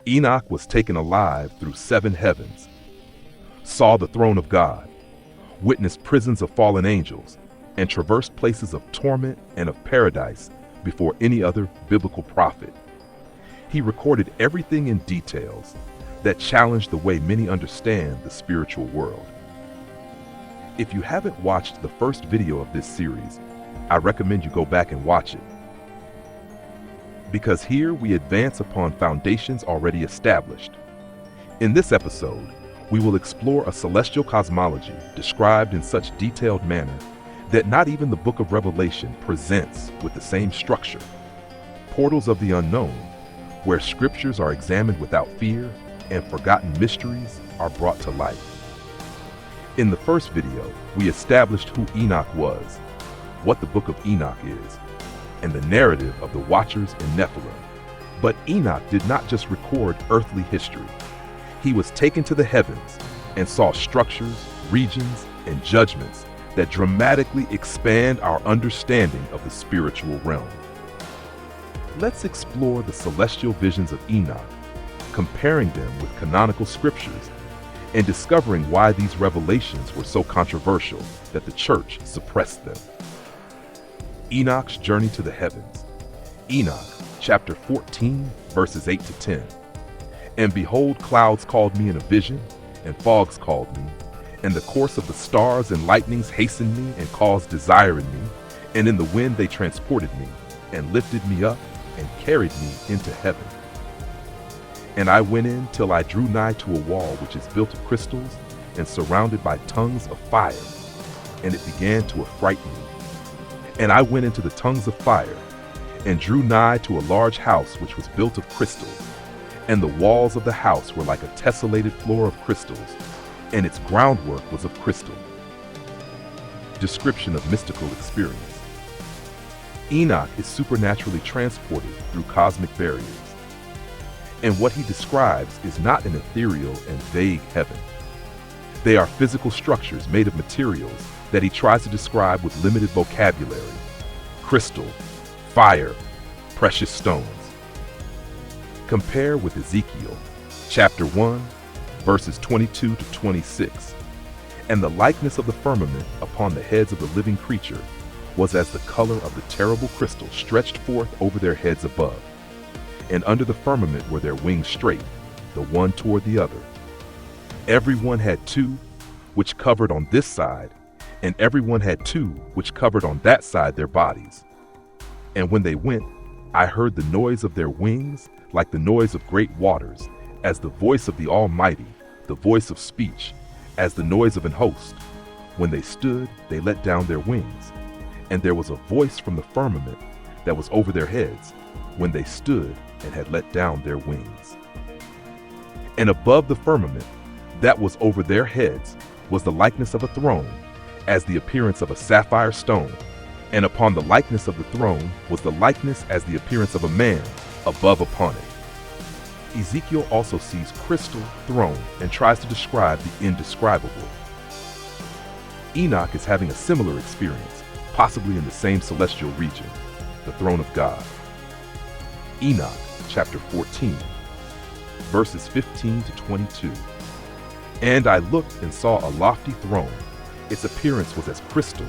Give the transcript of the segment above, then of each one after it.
Enoch was taken alive through 7 heavens, saw the throne of God, witnessed prisons of fallen angels, and traversed places of torment and of paradise before any other biblical prophet. He recorded everything in details that challenged the way many understand the spiritual world. If you haven't watched the first video of this series, I recommend you go back and watch it. Because here we advance upon foundations already established. In this episode, we will explore a celestial cosmology described in such detailed manner that not even the Book of Revelation presents with the same structure. Portals of the unknown, where scriptures are examined without fear and forgotten mysteries are brought to light. In the first video, we established who Enoch was, what the Book of Enoch is, and the narrative of the Watchers in Nephilim. But Enoch did not just record earthly history. He was taken to the heavens and saw structures, regions, and judgments that dramatically expand our understanding of the spiritual realm. Let's explore the celestial visions of Enoch, comparing them with canonical scriptures, and discovering why these revelations were so controversial that the church suppressed them. Enoch's journey to the heavens. Enoch, chapter 14, verses 8 to 10. And behold, clouds called me in a vision, and fogs called me, and the course of the stars and lightnings hastened me and caused desire in me, and in the wind they transported me, and lifted me up, and carried me into heaven. And I went in till I drew nigh to a wall which is built of crystals, and surrounded by tongues of fire, and it began to affright me. And I went into the tongues of fire, and drew nigh to a large house which was built of crystals, and the walls of the house were like a tessellated floor of crystals, and its groundwork was of crystal. Description of mystical experience. Enoch is supernaturally transported through cosmic barriers, and what he describes is not an ethereal and vague heaven. They are physical structures made of materials that he tries to describe with limited vocabulary: crystal, fire, precious stones. Compare with Ezekiel, chapter 1, verses 22 to 26. And the likeness of the firmament upon the heads of the living creature was as the color of the terrible crystal stretched forth over their heads above. And under the firmament were their wings straight, the one toward the other. Every one had 2, which covered on this side, and every one had 2, which covered on that side their bodies. And when they went, I heard the noise of their wings like the noise of great waters, as the voice of the Almighty, the voice of speech, as the noise of an host. When they stood, they let down their wings, and there was a voice from the firmament that was over their heads, when they stood and had let down their wings. And above the firmament that was over their heads was the likeness of a throne, as the appearance of a sapphire stone, and upon the likeness of the throne was the likeness as the appearance of a man above upon it. Ezekiel also sees crystal, throne, and tries to describe the indescribable. Enoch is having a similar experience, possibly in the same celestial region, the throne of God. Enoch, chapter 14, verses 15 to 22. And I looked and saw a lofty throne. Its appearance was as crystal,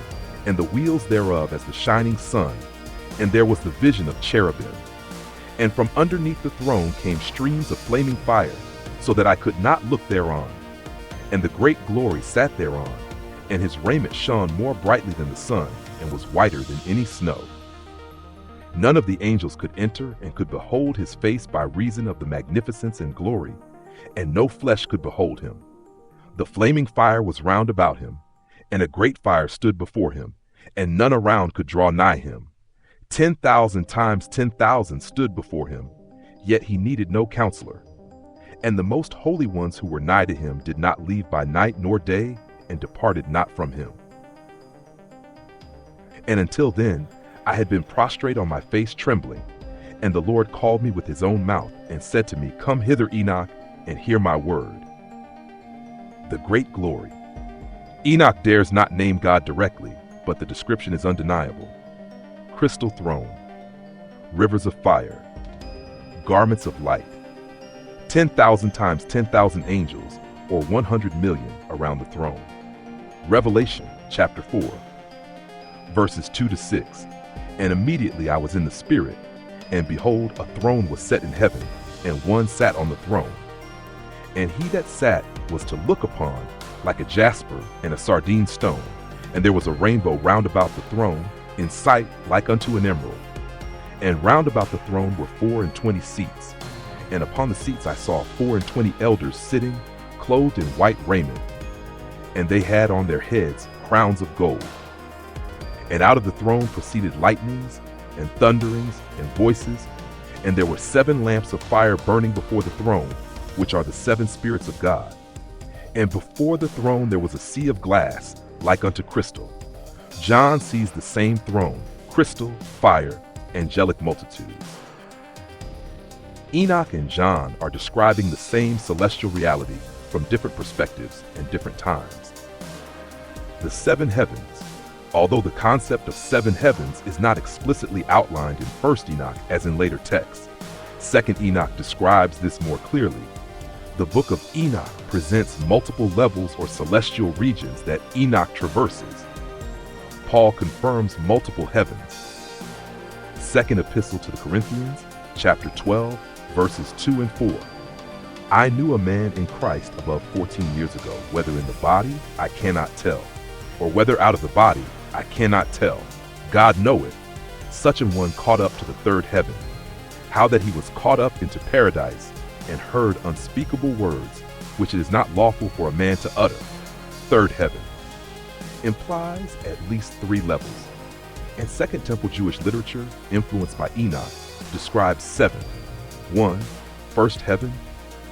and the wheels thereof as the shining sun, and there was the vision of cherubim. And from underneath the throne came streams of flaming fire, so that I could not look thereon. And the great glory sat thereon, and his raiment shone more brightly than the sun, and was whiter than any snow. None of the angels could enter and could behold his face by reason of the magnificence and glory, and no flesh could behold him. The flaming fire was round about him, and a great fire stood before him, and none around could draw nigh him. 10,000 times 10,000 stood before him, yet he needed no counselor. And the most holy ones who were nigh to him did not leave by night nor day, and departed not from him. And until then, I had been prostrate on my face trembling, and the Lord called me with his own mouth, and said to me, Come hither, Enoch, and hear my word. The great glory. Enoch dares not name God directly, but the description is undeniable. Crystal throne, rivers of fire, garments of light, 10,000 times 10,000 angels, or 100 million around the throne. Revelation chapter 4, verses 2 to 6. And immediately I was in the Spirit, and behold, a throne was set in heaven, and one sat on the throne. And he that sat was to look upon like a jasper and a sardine stone, and there was a rainbow round about the throne, in sight like unto an emerald. And round about the throne were 24 seats, and upon the seats I saw 24 elders sitting, clothed in white raiment, and they had on their heads crowns of gold. And out of the throne proceeded lightnings, and thunderings, and voices, and there were 7 lamps of fire burning before the throne, which are the 7 spirits of God. And before the throne there was a sea of glass, like unto crystal. John sees the same throne, crystal, fire, angelic multitudes. Enoch and John are describing the same celestial reality from different perspectives and different times. The 7 heavens. Although the concept of 7 heavens is not explicitly outlined in 1st Enoch as in later texts, 2nd Enoch describes this more clearly. The Book of Enoch presents multiple levels or celestial regions that Enoch traverses. Paul confirms multiple heavens. 2nd Epistle to the Corinthians, chapter 12, verses 2 and 4. I knew a man in Christ above 14 years ago, whether in the body, I cannot tell, or whether out of the body, I cannot tell. God knoweth, such an one caught up to the 3rd heaven, how that he was caught up into paradise, and heard unspeakable words, which it is not lawful for a man to utter. 3rd heaven implies at least 3 levels, and Second Temple Jewish literature, influenced by Enoch, describes 7. 1. 1st heaven,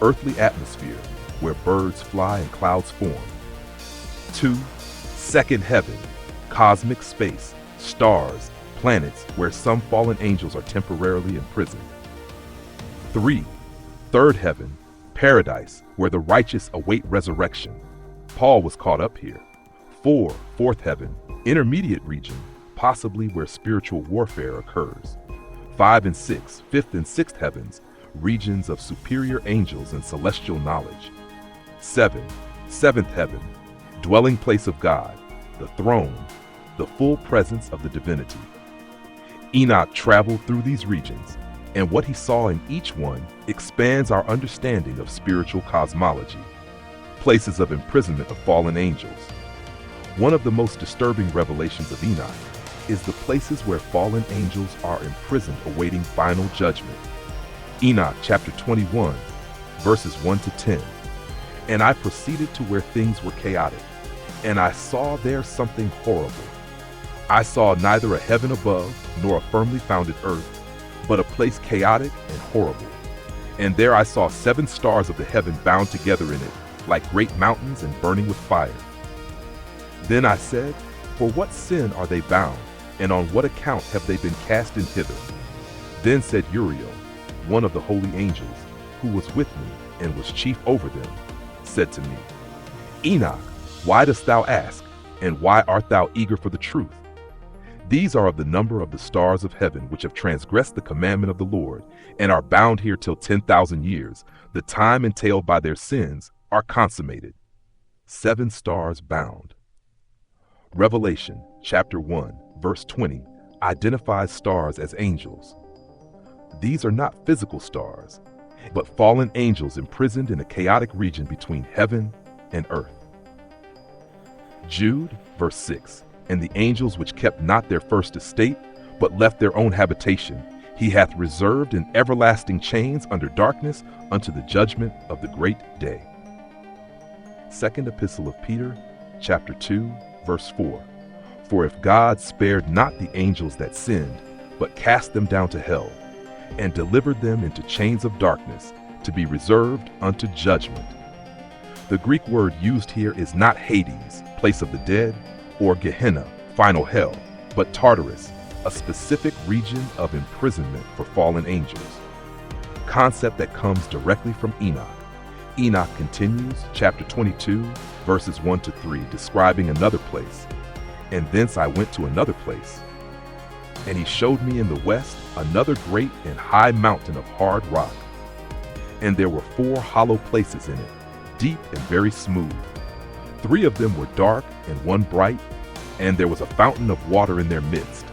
earthly atmosphere, where birds fly and clouds form. 2. 2nd heaven, cosmic space, stars, planets, where some fallen angels are temporarily imprisoned. 3. 3rd heaven, paradise, where the righteous await resurrection. Paul was caught up here. 4. 4th heaven, intermediate region, possibly where spiritual warfare occurs. 5 and 6, 5th and 6th heavens, regions of superior angels and celestial knowledge. 7. 7th heaven, dwelling place of God, the throne, the full presence of the divinity. Enoch traveled through these regions, and what he saw in each one expands our understanding of spiritual cosmology, places of imprisonment of fallen angels. One of the most disturbing revelations of Enoch is the places where fallen angels are imprisoned awaiting final judgment. Enoch chapter 21, verses 1 to 10. And I proceeded to where things were chaotic, and I saw there something horrible. I saw neither a heaven above nor a firmly founded earth, but a place chaotic and horrible. And there I saw 7 stars of the heaven bound together in it, like great mountains and burning with fire. Then I said, for what sin are they bound, and on what account have they been cast in hither? Then said Uriel, one of the holy angels, who was with me and was chief over them, said to me, Enoch, why dost thou ask, and why art thou eager for the truth? These are of the number of the stars of heaven, which have transgressed the commandment of the Lord, and are bound here till 10,000 years. The time entailed by their sins are consummated. 7 stars bound. Revelation chapter 1, verse 20, identifies stars as angels. These are not physical stars, but fallen angels imprisoned in a chaotic region between heaven and earth. Jude, verse 6, and the angels which kept not their first estate, but left their own habitation, he hath reserved in everlasting chains under darkness unto the judgment of the great day. Second Epistle of Peter, chapter 2, verse 4. For if God spared not the angels that sinned, but cast them down to hell, and delivered them into chains of darkness, to be reserved unto judgment. The Greek word used here is not Hades, place of the dead, or Gehenna, final hell, but Tartarus, a specific region of imprisonment for fallen angels. Concept that comes directly from Enoch. Enoch continues, chapter 22, verses 1 to 3, describing another place. And thence I went to another place. And he showed me in the west another great and high mountain of hard rock. and there were 4 hollow places in it, deep and very smooth. 3 of them were dark and 1 bright, and there was a fountain of water in their midst.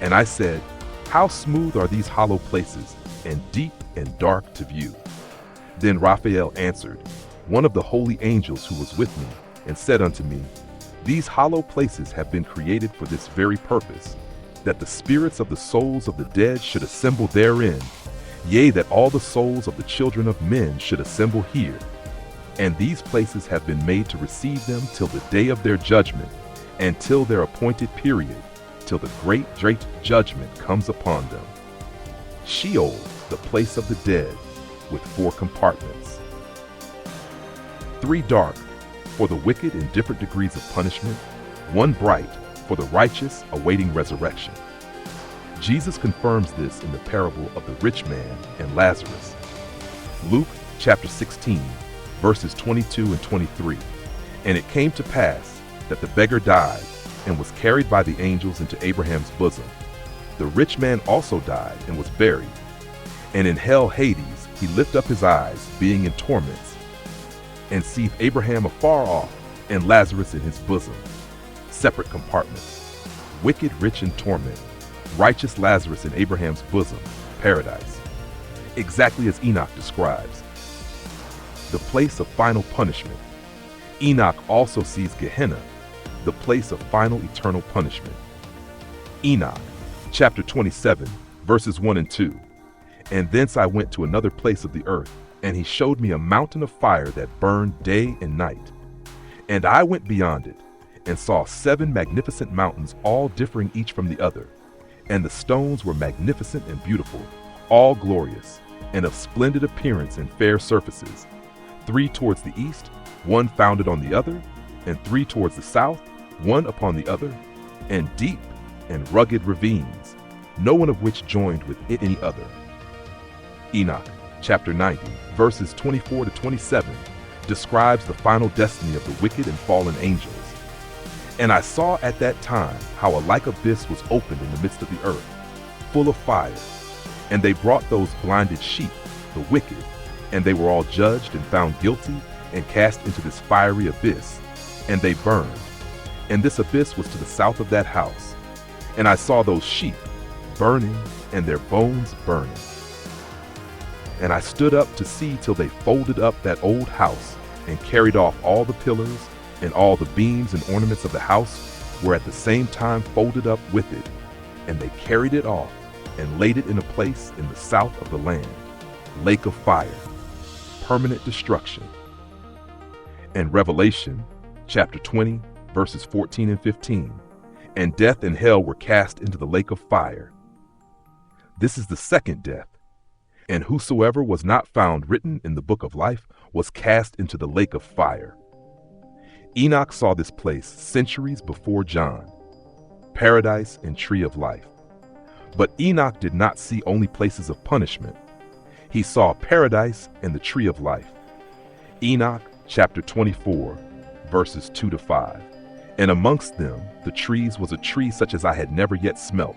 And I said, how smooth are these hollow places, and deep and dark to view. Then Raphael answered, one of the holy angels who was with me, and said unto me, these hollow places have been created for this very purpose, that the spirits of the souls of the dead should assemble therein, yea, that all the souls of the children of men should assemble here. And these places have been made to receive them till the day of their judgment, and till their appointed period, till the great judgment comes upon them. Sheol, the place of the dead, with 4 compartments. 3 dark, for the wicked in different degrees of punishment, 1 bright, for the righteous awaiting resurrection. Jesus confirms this in the parable of the rich man and Lazarus. Luke chapter 16, verses 22 and 23. And it came to pass that the beggar died and was carried by the angels into Abraham's bosom. The rich man also died and was buried. And in hell Hades he lift up his eyes, being in torments, and seeth Abraham afar off, and Lazarus in his bosom. Separate compartments. Wicked rich in torment, righteous Lazarus in Abraham's bosom, paradise. Exactly as Enoch describes. The place of final punishment. Enoch also sees Gehenna, the place of final eternal punishment. Enoch, chapter 27, verses 1 and 2. And thence I went to another place of the earth, and he showed me a mountain of fire that burned day and night. And I went beyond it, and saw 7 magnificent mountains, all differing each from the other. And the stones were magnificent and beautiful, all glorious, and of splendid appearance and fair surfaces. 3 towards the east, 1 founded on the other, and 3 towards the south, 1 upon the other, and deep and rugged ravines, no one of which joined with it any other. Enoch, chapter 90, verses 24 to 27, describes the final destiny of the wicked and fallen angels. And I saw at that time how a like abyss was opened in the midst of the earth, full of fire. And they brought those blinded sheep, the wicked, and they were all judged and found guilty, and cast into this fiery abyss, and they burned. And this abyss was to the south of that house. And I saw those sheep burning, and their bones burning. And I stood up to see till they folded up that old house, and carried off all the pillars, and all the beams and ornaments of the house were at the same time folded up with it. And they carried it off, and laid it in a place in the south of the land, lake of fire, permanent destruction. And Revelation, chapter 20, verses 14 and 15. And death and hell were cast into the lake of fire. This is the second death. And whosoever was not found written in the book of life was cast into the lake of fire. Enoch saw this place centuries before John, paradise and tree of life. But Enoch did not see only places of punishment. He saw paradise and the tree of life. Enoch chapter 24, verses 2 to 5. And amongst them the trees was a tree such as I had never yet smelt,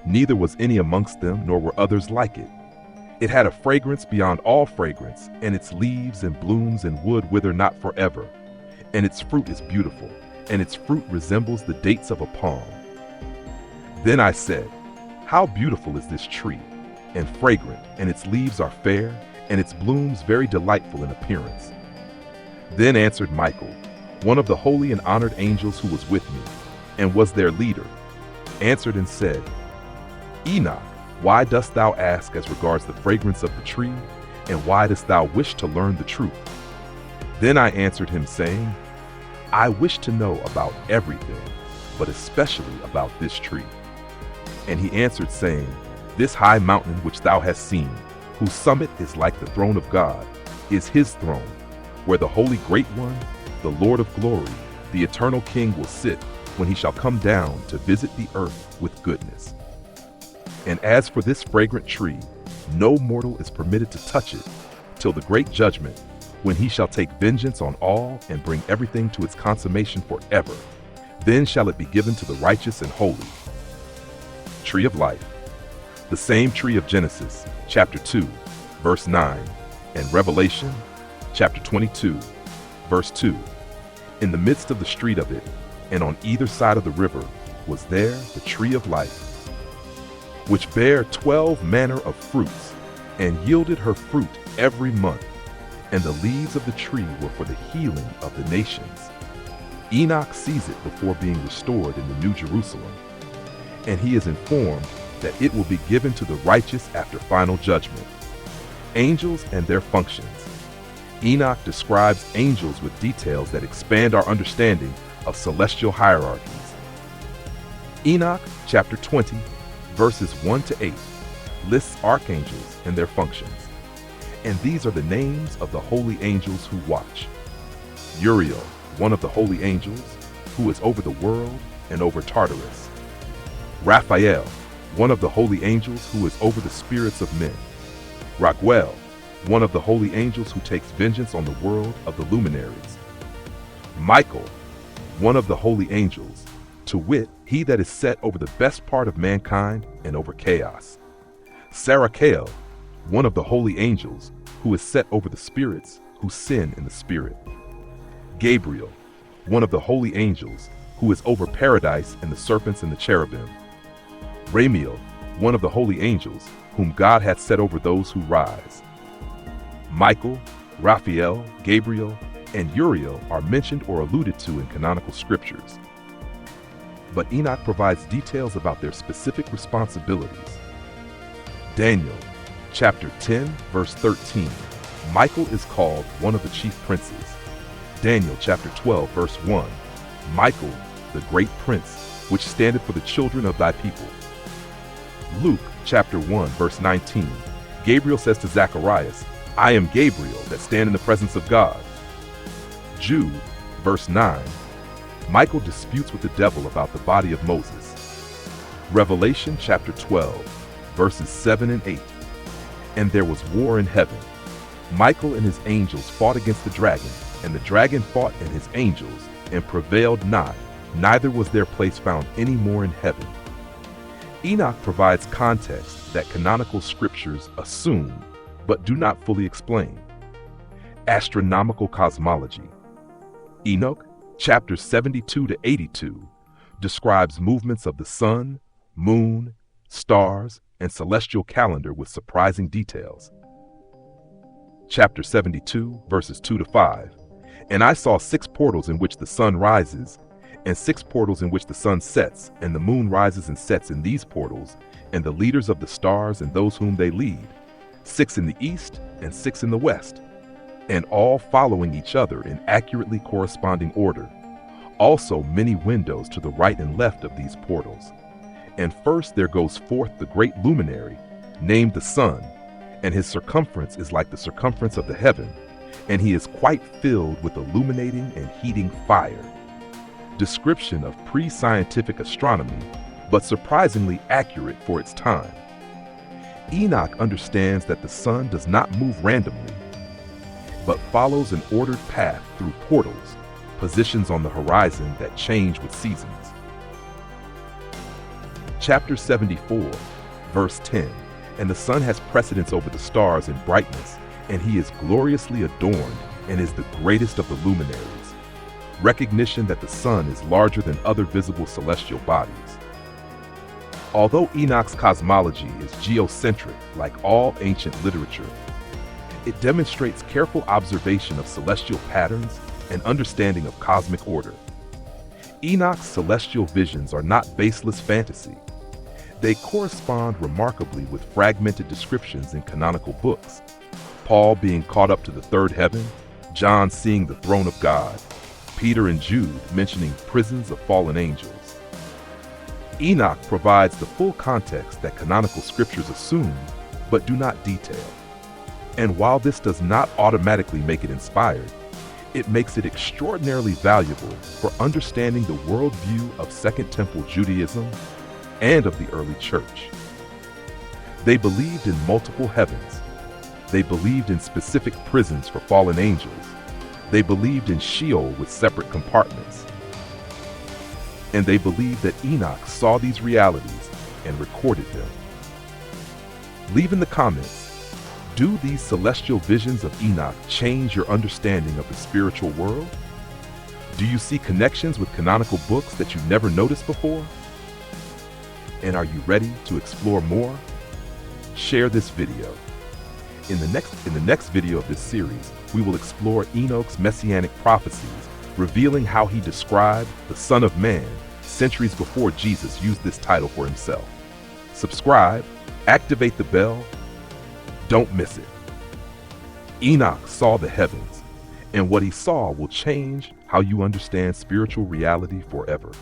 neither was any amongst them, nor were others like it. It had a fragrance beyond all fragrance, and its leaves and blooms and wood wither not forever. And its fruit is beautiful, and its fruit resembles the dates of a palm. Then I said, how beautiful is this tree, and fragrant, and its leaves are fair, and its blooms very delightful in appearance. Then answered Michael, one of the holy and honored angels who was with me, and was their leader, answered and said, Enoch, why dost thou ask as regards the fragrance of the tree, and why dost thou wish to learn the truth? Then I answered him, saying, I wish to know about everything, but especially about this tree. And he answered, saying, This high mountain which thou hast seen, whose summit is like the throne of God, is his throne, where the holy great one, the Lord of glory, the eternal King, will sit when he shall come down to visit the earth with goodness. And as for this fragrant tree, no mortal is permitted to touch it till the great judgment, when he shall take vengeance on all and bring everything to its consummation forever. Then shall it be given to the righteous and holy. Tree of life, the same tree of Genesis, chapter 2, verse 9. and Revelation, chapter 22, verse 2. In the midst of the street of it, and on either side of the river, was there the tree of life, which bare 12 manner of fruits, and yielded her fruit every month, and the leaves of the tree were for the healing of the nations. Enoch sees it before being restored in the New Jerusalem, and he is informed that it will be given to the righteous after final judgment. Angels and their functions. Enoch describes angels with details that expand our understanding of celestial hierarchies. Enoch chapter 20, verses 1 to 8, lists archangels and their functions. And these are the names of the holy angels who watch. Uriel, one of the holy angels, who is over the world and over Tartarus. Raphael, one of the holy angels who is over the spirits of men. Raguel, one of the holy angels who takes vengeance on the world of the luminaries. Michael, one of the holy angels, to wit, he that is set over the best part of mankind and over chaos. Sarachael, one of the holy angels, who is set over the spirits who sin in the spirit. Gabriel, one of the holy angels, who is over paradise and the serpents and the cherubim. Ramiel, one of the holy angels, whom God hath set over those who rise. Michael, Raphael, Gabriel, and Uriel are mentioned or alluded to in canonical scriptures. But Enoch provides details about their specific responsibilities. Daniel, chapter 10, verse 13. Michael is called one of the chief princes. Daniel, chapter 12, verse 1. Michael, the great prince, which standeth for the children of thy people. Luke, chapter 1, verse 19. Gabriel says to Zacharias, I am Gabriel that stand in the presence of God. Jude, verse 9. Michael disputes with the devil about the body of Moses. Revelation chapter 12, verses 7 and 8. And there was war in heaven. Michael and his angels fought against the dragon, and the dragon fought and his angels, and prevailed not, neither was their place found any more in heaven. Enoch provides context that canonical scriptures assume, but do not fully explain. Astronomical cosmology. Enoch, chapters 72 to 82, describes movements of the sun, moon, stars, and celestial calendar with surprising details. Chapter 72, verses 2 to 5. And I saw 6 portals in which the sun rises, and 6 portals in which the sun sets, and the moon rises and sets in these portals, and the leaders of the stars and those whom they lead, 6 in the east and 6 in the west, and all following each other in accurately corresponding order. Also many windows to the right and left of these portals. And first there goes forth the great luminary, named the sun, and his circumference is like the circumference of the heaven, and he is quite filled with illuminating and heating fire. Description of pre-scientific astronomy, but surprisingly accurate for its time. Enoch understands that the sun does not move randomly, but follows an ordered path through portals, positions on the horizon that change with seasons. Chapter 74, verse 10. And the sun has precedence over the stars in brightness, and he is gloriously adorned and is the greatest of the luminaries. Recognition that the sun is larger than other visible celestial bodies. Although Enoch's cosmology is geocentric, like all ancient literature, it demonstrates careful observation of celestial patterns and understanding of cosmic order. Enoch's celestial visions are not baseless fantasy. They correspond remarkably with fragmented descriptions in canonical books. Paul being caught up to the third heaven, John seeing the throne of God, Peter and Jude mentioning prisons of fallen angels. Enoch provides the full context that canonical scriptures assume, but do not detail. And while this does not automatically make it inspired, it makes it extraordinarily valuable for understanding the worldview of Second Temple Judaism and of the early church. They believed in multiple heavens. They believed in specific prisons for fallen angels. They believed in Sheol with separate compartments. And they believed that Enoch saw these realities and recorded them. Leave in the comments, Do these celestial visions of Enoch change your understanding of the spiritual world? Do you see connections with canonical books that you never noticed before? And are you ready to explore more? Share this video. In the next video of this series, we will explore Enoch's messianic prophecies, revealing how he described the Son of Man centuries before Jesus used this title for himself. Subscribe, activate the bell. Don't miss it. Enoch saw the heavens, and what he saw will change how you understand spiritual reality forever.